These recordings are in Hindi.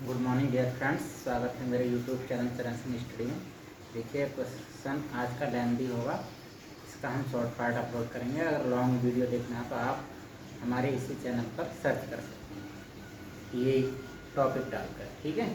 गुड मॉर्निंग डियर फ्रेंड्स, स्वागत है मेरे यूट्यूब चैनल चरण सिंह स्टडी में। देखिए क्वेश्चन आज का लेंथी होगा, इसका हम शॉर्ट पार्ट अपलोड करेंगे। अगर लॉन्ग वीडियो देखना है तो आप हमारे इसी चैनल पर सर्च कर सकते हैं ये टॉपिक डालकर, ठीक है।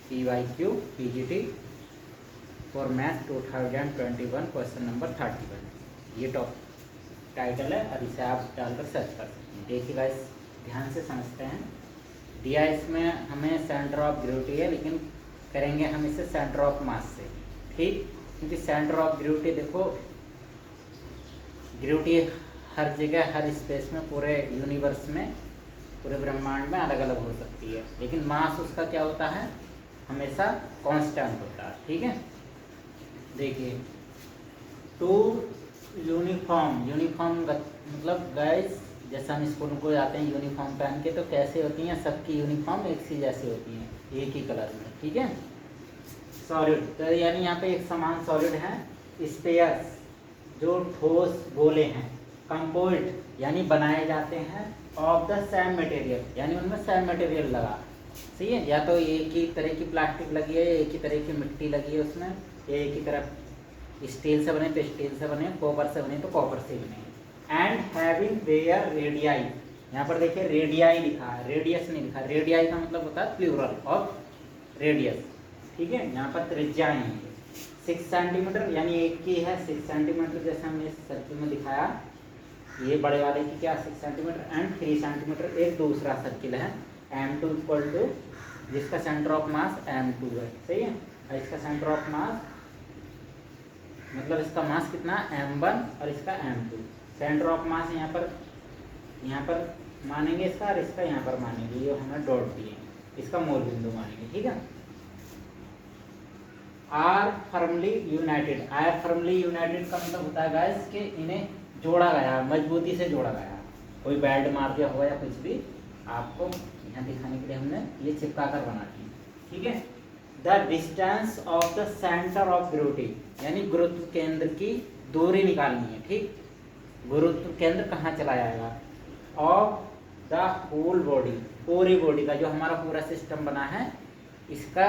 PYQ PGT for math 2021 question number 31, ये टॉपिक टाइटल है और इसे आप डालकर सर्च कर सकते हैं। देखिए गाइस, ध्यान से समझते हैं। दिया इसमें हमें सेंटर ऑफ ग्रेविटी है, लेकिन करेंगे हम इसे सेंटर ऑफ मास से, ठीक। क्योंकि सेंटर ऑफ ग्रेविटी देखो, ग्रेविटी हर जगह, हर स्पेस में, पूरे यूनिवर्स में, पूरे ब्रह्मांड में अलग अलग हो सकती है, लेकिन मास उसका क्या होता है, हमेशा कांस्टेंट होता है, ठीक है। देखिए, टू यूनिफॉर्म मतलब गाइस, जैसे हम स्कूल को जाते हैं यूनिफॉर्म पहन के, तो कैसे होती हैं सबकी यूनिफॉर्म एक सी जैसी होती हैं, एक ही कलर में, ठीक है। सॉलिड तो यानी यहाँ पे एक समान सॉलिड है। स्पेयर्स जो ठोस गोले हैं। कंपोजिट यानी बनाए जाते हैं ऑफ द सेम मटेरियल, यानी उनमें सेम मटेरियल लगा, सही है। या तो एक ही तरह की प्लास्टिक लगी है, एक ही तरह की मिट्टी लगी है उसमें, एक ही तरह स्टील से बने तो स्टील से बने, कॉपर से बने तो कॉपर से बने। एंड हैविंग देयर रेडियाई, यहाँ पर देखिए रेडियाई लिखा है, रेडियस नहीं लिखा। रेडियाई का मतलब होता है प्लूरल ऑफ रेडियस, ठीक है। यहाँ पर त्रिज्याएं हैं 6 सेंटीमीटर, यानी एक की है 6 सेंटीमीटर, जैसे हमने इस सर्किल में दिखाया। ये बड़े वाले की क्या 6 सेंटीमीटर एंड 3 सेंटीमीटर। एक दूसरा सर्किल है M2 इक्वल टू, जिसका सेंटर ऑफ मास M2 है, सही है। और इसका सेंटर ऑफ मास मतलब इसका मास कितना M1 और इसका M2। सेंटर ऑफ मास यहाँ पर मानेंगे इसका, और इसका यहाँ पर मानेंगे, ये हमें डॉट दिए, इसका मूल बिंदु मानेंगे, ठीक है। Are firmly united, are firmly united का मतलब होता है गाइस कि इन्हें जोड़ा गया, मजबूती से जोड़ा गया। कोई बेल्ट मार दिया हो या कुछ भी, आपको यहाँ दिखाने के लिए हमने ये चिपका कर बना दी, ठीक है। The distance of the centre of gravity, यानी गुरुत्व केंद्र की दूरी निकालनी है, ठीक। गुरुत्व केंद्र कहाँ चला जाएगा, ऑफ द होल बॉडी, पूरी बॉडी का, जो हमारा पूरा सिस्टम बना है इसका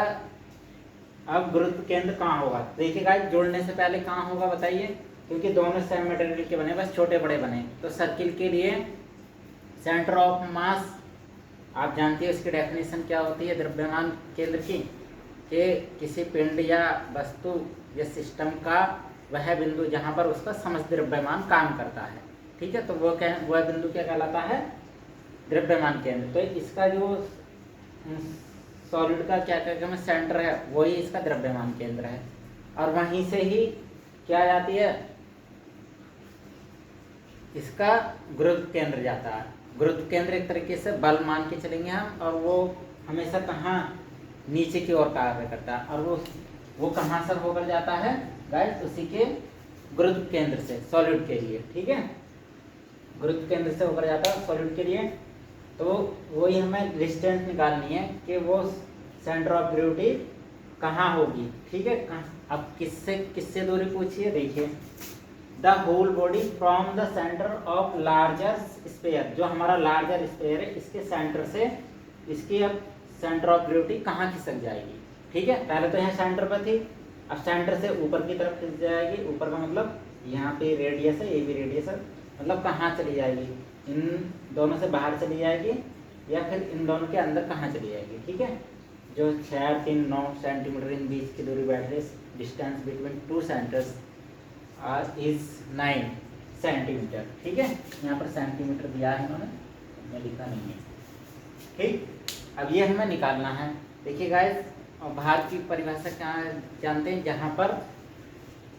अब गुरुत्व केंद्र कहाँ होगा। देखिएगा जोड़ने से पहले कहाँ होगा बताइए, क्योंकि दोनों सेम मटेरियल के बने, बस छोटे बड़े बने। तो सर्किल के लिए सेंटर ऑफ मास आप जानते हैं उसकी डेफिनेशन क्या होती है द्रव्यमान केंद्र की, कि किसी पिंड या वस्तु या सिस्टम का वह बिंदु जहाँ पर उसका समस्त द्रव्यमान काम करता है, ठीक है। तो वह बिंदु क्या कहलाता है, द्रव्यमान केंद्र। तो इसका जो सॉलिड का क्या कहते हैं सेंटर है, वही इसका द्रव्यमान केंद्र है। और वहीं से ही क्या जाती है, इसका गुरुत्व केंद्र जाता है। गुरुत्व केंद्र एक तरीके से बल मान के चलेंगे हम, और वो हमेशा कहाँ, नीचे की ओर कार्य करता है। और वो कहाँ से होकर जाता है गाइस, उसी के गुरुत्व केंद्र से, सॉलिड के लिए, ठीक है। गुरुत्व केंद्र से होकर जाता है सॉलिड के लिए। तो वही हमें डिस्टेंस निकालनी है कि वो सेंटर ऑफ ग्रेविटी कहाँ होगी, ठीक है। अब किससे दूरी पूछिए, देखिए the whole body from the centre of larger sphere, जो हमारा लार्जर स्पेयर है इसके सेंटर से इसकी अब सेंटर ऑफ ग्रेविटी कहाँ खिसक जाएगी, ठीक है। पहले तो यहाँ सेंटर पर थी, अब सेंटर से ऊपर की तरफ खिसक जाएगी। ऊपर का मतलब यहाँ पे रेडियस है, ये भी रेडियस है, मतलब कहाँ चली जाएगी, इन दोनों से बाहर चली जाएगी, या फिर इन दोनों के अंदर कहाँ चली जाएगी, ठीक है। जो 6 3 9 सेंटीमीटर इन बीच की दूरी बैठ रही, distance between 2 centres is 9 centimetre, ठीक है। यहाँ पर सेंटीमीटर दिया है इन्होंने, मैं लिखा नहीं है, ठीक। अब ये हमें निकालना है। देखिए गाइस, भार की परिभाषा क्या जानते हैं, जहाँ पर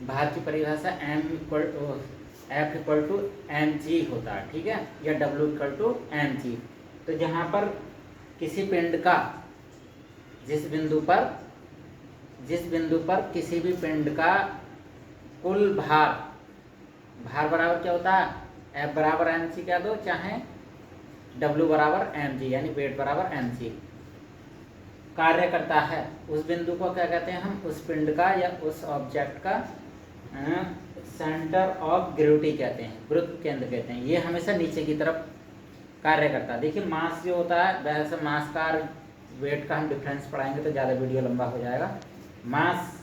भार की परिभाषा F इक्वल टू mg होता है, ठीक है, या W इक्वल टू mg। तो जहाँ पर किसी पिंड का जिस बिंदु पर किसी भी पिंड का कुल भार बराबर क्या होता है, F बराबर mc कह दो, चाहे W बराबर mg, यानी वेट बराबर mc कार्य करता है, उस बिंदु को क्या कहते हैं हम, उस पिंड का या उस ऑब्जेक्ट का सेंटर ऑफ ग्रेविटी कहते हैं, गुरुत्व केंद्र कहते हैं। ये हमेशा नीचे की तरफ कार्य करता है। देखिए मास जो होता है, वैसे मास का वेट का हम डिफरेंस पढ़ाएंगे तो ज़्यादा वीडियो लंबा हो जाएगा। मास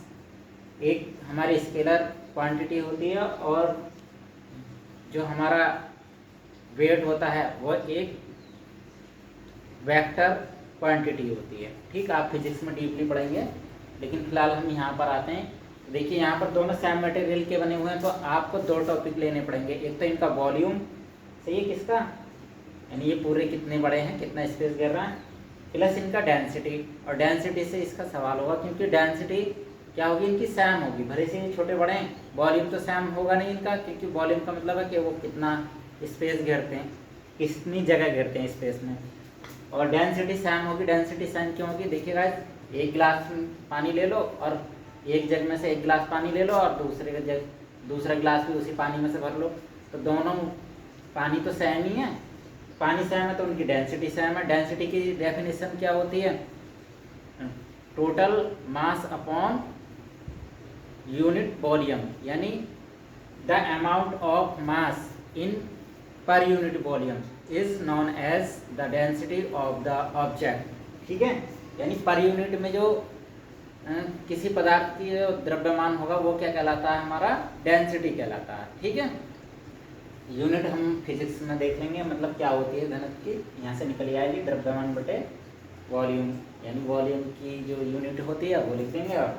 एक हमारी स्केलर क्वांटिटी होती है और जो हमारा वेट होता है वो एक वेक्टर क्वांटिटी होती है। ठीक, आप फिजिक्स में डीपली पढ़ेंगे, लेकिन फिलहाल हम यहाँ पर आते हैं। देखिए यहाँ पर दोनों सेम मटेरियल के बने हुए हैं, तो आपको दो टॉपिक लेने पड़ेंगे। एक तो इनका वॉल्यूम, सही है, किसका, यानी ये पूरे कितने बड़े हैं, कितना स्पेस घेर रहा है, प्लस इनका डेंसिटी। और डेंसिटी से इसका सवाल होगा, क्योंकि डेंसिटी क्या होगी, इनकी सेम होगी, भले से ये छोटे बड़े हैं। वॉल्यूम तो सेम होगा नहीं इनका, क्योंकि वॉल्यूम का मतलब है कि वो कितना स्पेस घेरते हैं, कितनी जगह घेरते हैं स्पेस में। और डेंसिटी सेम होगी। डेंसिटी सेम क्यों होगी, देखिएगा, एक गिलास पानी ले लो और एक जग में से एक गिलास पानी ले लो और दूसरा गिलास भी उसी पानी में से भर लो, तो दोनों पानी तो सेम ही है, पानी सेम है तो उनकी डेंसिटी सेम है। डेंसिटी की डेफिनेशन क्या होती है, total mass upon unit volume, यानी the amount of mass in per unit volume is known as the density of the object. ठीक है, यानी पर यूनिट में जो किसी पदार्थ की जो द्रव्यमान होगा वो क्या कहलाता है, हमारा डेंसिटी कहलाता है। ठीक है, यूनिट हम फिजिक्स में देख लेंगे, मतलब क्या होती है घनत्व की, यहाँ से निकल आएगी द्रव्यमान बटे वॉल्यूम, यानी वॉल्यूम की जो यूनिट होती है वो लिख देंगे और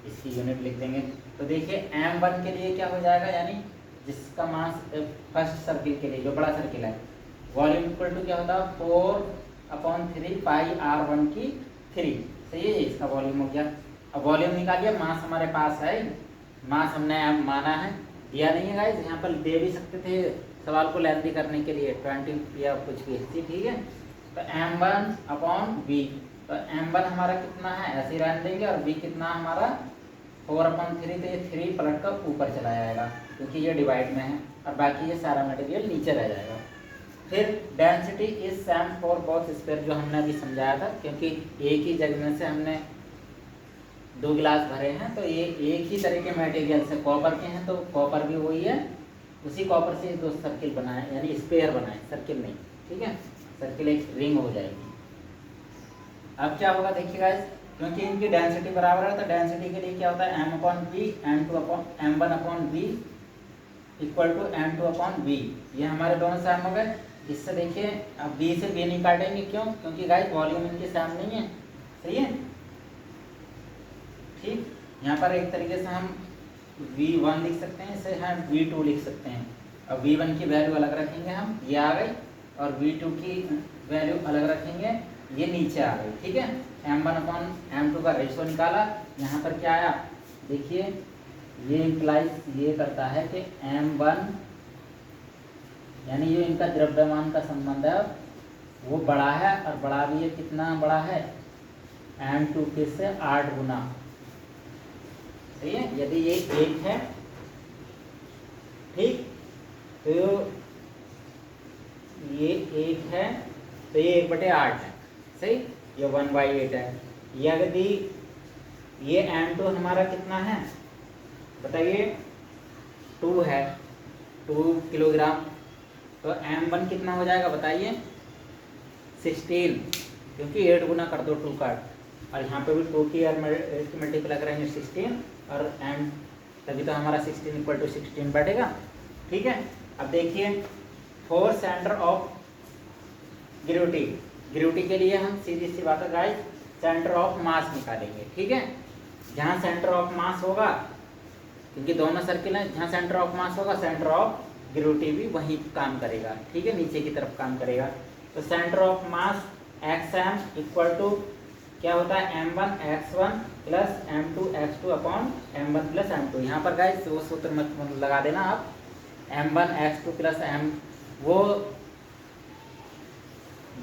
इसकी यूनिट लिख देंगे। तो देखिए m1 के लिए क्या हो जाएगा, यानी जिसका मास फर्स्ट सर्किल के लिए जो बड़ा सर्किल है, वॉल्यूम इक्वल टू क्या होता है 4/3 पाई r1 की 3, सही है, इसका वॉल्यूम हो गया। अब वॉल्यूम निकालिए, मास हमारे पास है, मास हमने माना है, दिया नहीं है गाइस, यहाँ पर दे भी सकते थे सवाल को लेंथी करने के लिए 20 या कुछ भी, ठीक है। तो m1/v, तो m1 हमारा कितना है, ऐसे ही रहने देंगे, और v कितना हमारा 4/3, तो ये 3 पलट कर ऊपर चला जाएगा क्योंकि ये डिवाइड में है, और बाकी ये सारा मटेरियल नीचे रह जाएगा। फिर density is same for both sphere, जो हमने अभी समझाया था, क्योंकि एक ही जग में से हमने 2 गिलास भरे हैं, तो ये एक ही तरह के मटेरियल से, कॉपर के हैं तो कॉपर भी वही है, उसी कॉपर से 2 सर्किल बनाए, यानी स्पेयर बनाए, सर्किल नहीं, ठीक है, सर्किल एक रिंग हो जाएगी। अब क्या होगा देखिएगा, क्योंकि इनकी डेंसिटी बराबर है, तो डेंसिटी के लिए क्या होता है m/v, m1/v equal to m2/v, ये हमारे दोनों सेम हो गए। इससे देखिए अब v से v नहीं काटेंगे, क्यों, क्योंकि गाइस वॉल्यूम इनके सेम नहीं है, सही है। ठीक, यहाँ पर एक तरीके से हम v1 लिख सकते हैं, इसे हम v2 लिख सकते हैं। अब v1 की वैल्यू अलग रखेंगे हम, ये आ गई, और v2 की वैल्यू अलग रखेंगे, ये नीचे आ गई। ठीक है, m1/m2 का रेशो निकाला, यहाँ पर क्या आया, देखिए ये इम्प्लाइज ये करता है कि m1, यानी ये इनका द्रव्यमान का संबंध है, वो बड़ा है, और बड़ा भी है, कितना बड़ा है, m2 के से 8 गुना, सही है। यदि ये 1 है, ठीक, तो ये 1 है, तो ये 1/8 है, सही, ये 1/8 है। यदि ये m2 हमारा कितना है बताइए, 2 है, 2 किलोग्राम, तो m1 कितना हो जाएगा बताइए, 16, क्योंकि 8 गुना कर दो 2 का, और यहाँ पे भी 2 की मल्टीप्लाई करेंगे 16, और m, तभी तो हमारा 16 बैठेगा। ठीक है, अब देखिए फॉर सेंटर ऑफ ग्रेविटी के लिए हम सीधी सी बात है गाइस, सेंटर ऑफ मास निकालेंगे। ठीक है, जहाँ सेंटर ऑफ मास होगा, क्योंकि दोनों सर्किल हैं, जहाँ सेंटर ऑफ मास होगा सेंटर ऑफ ग्रेविटी भी वहीं काम करेगा। ठीक है, नीचे की तरफ काम करेगा। तो centre of mass xm equal to क्या होता है, m1x1 plus m2x2/m1 plus m2। यहाँ पर गाइस वो सूत्र मत लगा देना आप, m1x2 प्लस m, वो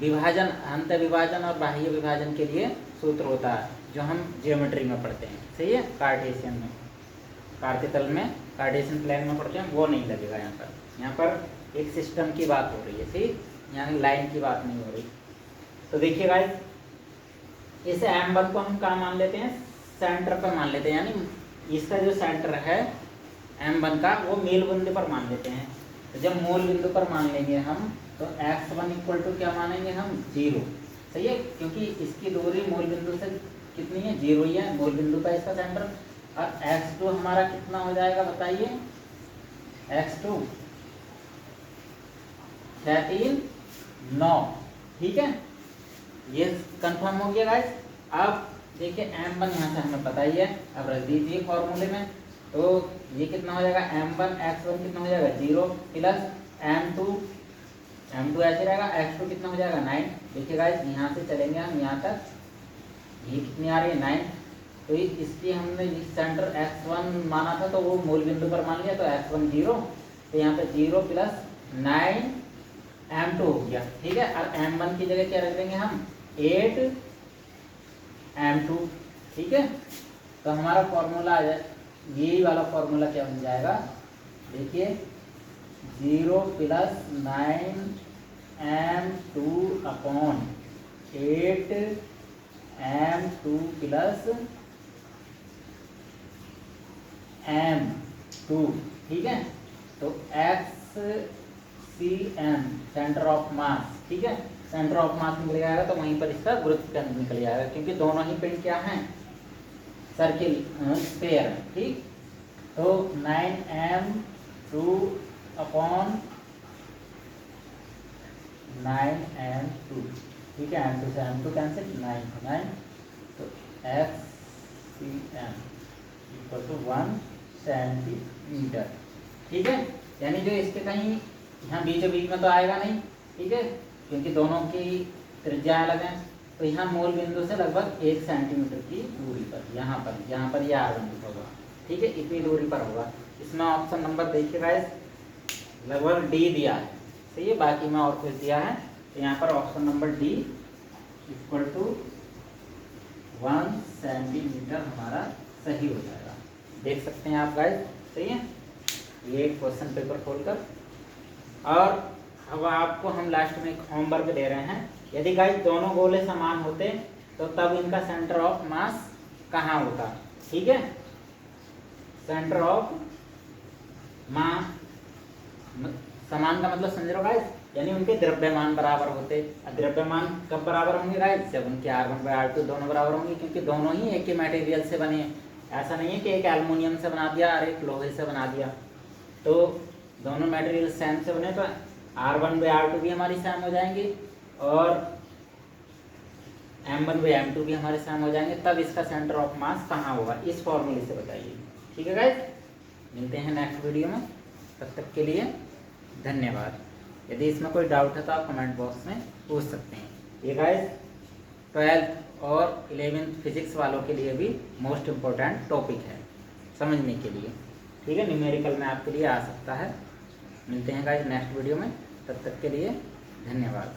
विभाजन, अंत विभाजन और बाह्य विभाजन के लिए सूत्र होता है, जो हम ज्योमेट्री में पढ़ते हैं, सही है, कार्टेशियन में, कार्तीय में, कार्टेशियन प्लेन में पढ़ते हैं, वो नहीं लगेगा यहाँ पर। यहाँ पर एक सिस्टम की बात हो रही है, सही, यहाँ लाइन की बात नहीं हो रही। तो देखिए गाइस, इस m1 को हम कहाँ मान लेते हैं, सेंटर पर मान लेते हैं, यानी इसका जो सेंटर है m1 का, वो मूल बिंदु पर मान लेते हैं। तो जब मूल बिंदु पर मान लेंगे हम, तो x1 इक्वल टू क्या मानेंगे हम, 0, सही है, क्योंकि इसकी दूरी मूल बिंदु से कितनी है, 0 ही है, मूल बिंदु पर इसका सेंटर। और x2 हमारा कितना हो जाएगा बताइए, x2 13 9, ठीक है, ये कंफर्म हो गया गाइस। अब देखिए m1 यहाँ से हमें पता ही है, अब रख दीजिए फॉर्मूले में, तो ये कितना हो जाएगा, m1 x1 कितना हो जाएगा 0 प्लस m2 ऐसे रहेगा, x2 कितना हो जाएगा 9। देखिए गाइस यहाँ से चलेंगे हम यहाँ तक, ये कितनी आ रही है 9, तो इसकी हमने सेंटर x1 माना था तो वो मूल बिंदु पर मान लिया, तो x1 0, तो यहाँ पे 0 प्लस 9 m2 हो गया, ठीक है। और m1 की जगह क्या रख देंगे हम 8 m2, ठीक है। तो हमारा फॉर्मूला आ जाए, यही वाला फॉर्मूला क्या बन जाएगा, देखिए 0 plus 9 m2 upon 8 m2 plus m2, ठीक है। तो XCM सेंटर ऑफ मास, ठीक है, सेंटर ऑफ मास निकल जाएगा, तो वहीं पर इसका गुरुत्व केंद्र निकल जाएगा, क्योंकि दोनों ही पिंड क्या हैं, सर्किल स्फीयर है, ठीक। तो 9m2 अपॉन 9m2, ठीक है, m2 से m2 कैंसिल, 9, तो XCM इक्वल टू 1 सेंटीमीटर, ठीक है। यानी जो इसके कहीं यहाँ बीचों बीच में तो आएगा नहीं, ठीक है, क्योंकि दोनों की त्रिज्या अलग है, तो यहाँ मूल बिंदु से लगभग 1 सेंटीमीटर की दूरी पर, यहाँ पर ये R बिंदु होगा, ठीक है, इतनी दूरी पर होगा। इसमें ऑप्शन नंबर देखिए गाइस, लगभग D दिया है, सही है, बाकी में और कुछ दिया है, तो यहाँ पर option number D equal to 1 centimetre हमारा सही हो जाएगा। देख सकते हैं आप गाइस, सही है, ये क्वेश्चन पेपर खोलकर। और अब आपको हम लास्ट में एक होमवर्क दे रहे हैं, यदि गाइस दोनों गोले समान होते तो तब इनका सेंटर ऑफ मास कहाँ होता, ठीक है, सेंटर ऑफ मास समान का मतलब समझ रहे हो गाइस, यानी उनके द्रव्यमान बराबर होते। द्रव्यमान कब बराबर होंगे गाइस, जब उनके R1/R2 दोनों बराबर होंगे, क्योंकि दोनों ही एक ही मटेरियल से बने हैं। ऐसा नहीं है कि एक एल्युमिनियम से बना दिया और एक लोहे से बना दिया, तो दोनों मटेरियल सेम से बने, तो R1/R2 भी हमारी सेम हो जाएंगी और M1/M2 भी हमारे सेम हो जाएंगे, तब इसका सेंटर ऑफ मास कहाँ होगा, इस फॉर्मूले से बताइए, ठीक है गाइस। मिलते हैं नेक्स्ट वीडियो में, तब तक के लिए धन्यवाद। यदि इसमें कोई डाउट है तो आप कमेंट बॉक्स में पूछ सकते हैं। ये गाइस 12th और 11th फिजिक्स वालों के लिए भी मोस्ट इम्पोर्टेंट टॉपिक है समझने के लिए, ठीक है, न्यूमेरिकल में आपके लिए आ सकता है। मिलते हैं गाइस नेक्स्ट वीडियो में, तब तक के लिए धन्यवाद।